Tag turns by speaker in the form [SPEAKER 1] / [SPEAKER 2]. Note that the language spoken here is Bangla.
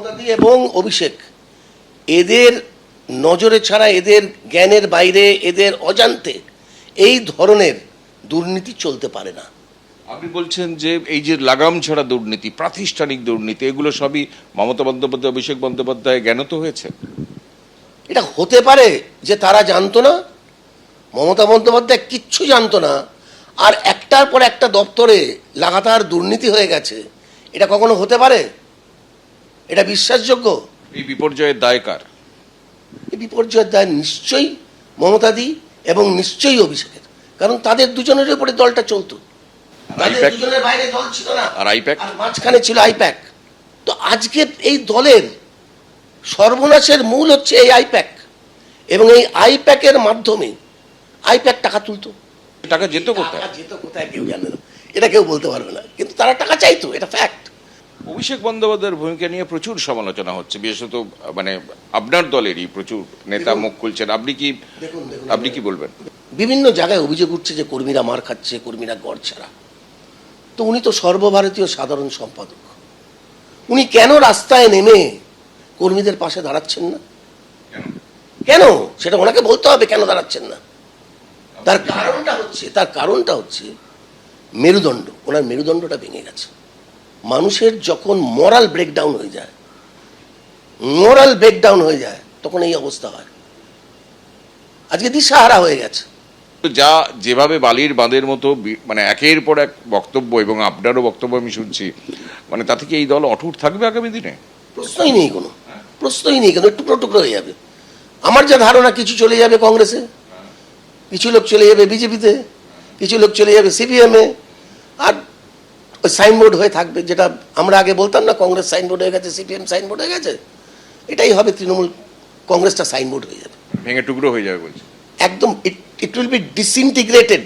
[SPEAKER 1] মমতাদি এবং অভিষেক এদের নজরে ছাড়া, এদের জ্ঞানের বাইরে, এদের অজান্তে এই ধরনের দুর্নীতি চলতে পারে না।
[SPEAKER 2] আপনি বলছেন যে এই যে লাগাম ছাড়া দুর্নীতি, প্রাতিষ্ঠানিক দুর্নীতি, এগুলো সবই মমতা বন্দ্যোপাধ্যায়, অভিষেক বন্দ্যোপাধ্যায় জ্ঞানত হয়েছে।
[SPEAKER 1] এটা হতে পারে যে তারা জানতো না, মমতা বন্দ্যোপাধ্যায় কিচ্ছু জানতো না, আর একটার পর একটা দপ্তরে লাগাতার দুর্নীতি হয়ে গেছে। এটা কখনো হতে পারে? এটা বিশ্বাসযোগ্য?
[SPEAKER 2] এই বিপর্যয়ের দায় কার?
[SPEAKER 1] এই বিপর্যয়ের দায় নিশ্চয়ই মমতাদি এবং নিশ্চয়ই অভিষেকের, কারণ তাদের দুজনের উপরে দলটা চলতো। তাদের দুজনের বাইরে দল ছিল না,
[SPEAKER 2] আর আইপ্যাক,
[SPEAKER 1] আর মাঝখানে ছিল আইপ্যাক। তো আজকে এই দলের সর্বনাশের মূল হচ্ছে এই আইপ্যাক, এবং এই আইপ্যাকের মাধ্যমে আইপ্যাক টাকা তুলতো।
[SPEAKER 2] টাকা যেত কোথায়?
[SPEAKER 1] টাকা যেত কোথায় কেউ জানে না, এটা কেউ বলতে পারবে না, কিন্তু তারা টাকা চাইতো, এটা ফ্যাক্ট।
[SPEAKER 2] অভিষেক বন্দ্যোপাধ্যায়ের ভূমিকা নিয়ে প্রচুর সমালোচনা হচ্ছে, বিশেষত মানে আপনার দলেরই প্রচুর নেতা মুখ খুলছেন। আপনি কি বলবেন?
[SPEAKER 1] বিভিন্ন জায়গায় অভিযোগ উঠছে যে কর্মীরা মার খাচ্ছে, কর্মীরা গড় ছাড়া। তো উনি তো সর্বভারতীয় সাধারণ সম্পাদক, উনি কেন রাস্তায় নেমে কর্মীদের পাশে দাঁড়াচ্ছেন না? কেন? সেটা ওনাকে বলতে হবে কেন দাঁড়াচ্ছেন না। তার কারণটা হচ্ছে মেরুদণ্ড, ওনার মেরুদণ্ডটা ভেঙে গেছে। মানুষের যখন মোরাল ব্রেকডাউন হয়ে যায় তখন এই অবস্থা হয়। আজকে দিশাহারা হয়ে গেছে।
[SPEAKER 2] যা যেভাবে বালির বাঁধের মতো মানে একের পর এক বক্তব্য, এবং আপনারও বক্তব্য আমি শুনছি, মানে তা থেকে এই দল অটুট থাকবে আগামী দিনে?
[SPEAKER 1] প্রশ্নই নেই কোনো, টুকরো টুকরো হয়ে যাবে। আমার যা ধারণা, কিছু চলে যাবে কংগ্রেসে, কিছু লোক চলে যাবে বিজেপিতে, কিছু লোক চলে যাবে সিপিএমে, আর ওই সাইনবোর্ড হয়ে থাকবে। যেটা আমরা আগে বলতাম না, কংগ্রেস সাইনবোর্ড হয়ে গেছে, সিপিএম সাইনবোর্ড হয়ে গেছে, এটাই হবে তৃণমূল। কংগ্রেসটা সাইনবোর্ড হয়ে যাবে,
[SPEAKER 2] ভেঙে টুকরো হয়ে যাবে বলছে।
[SPEAKER 1] একদম। It will be disintegrated.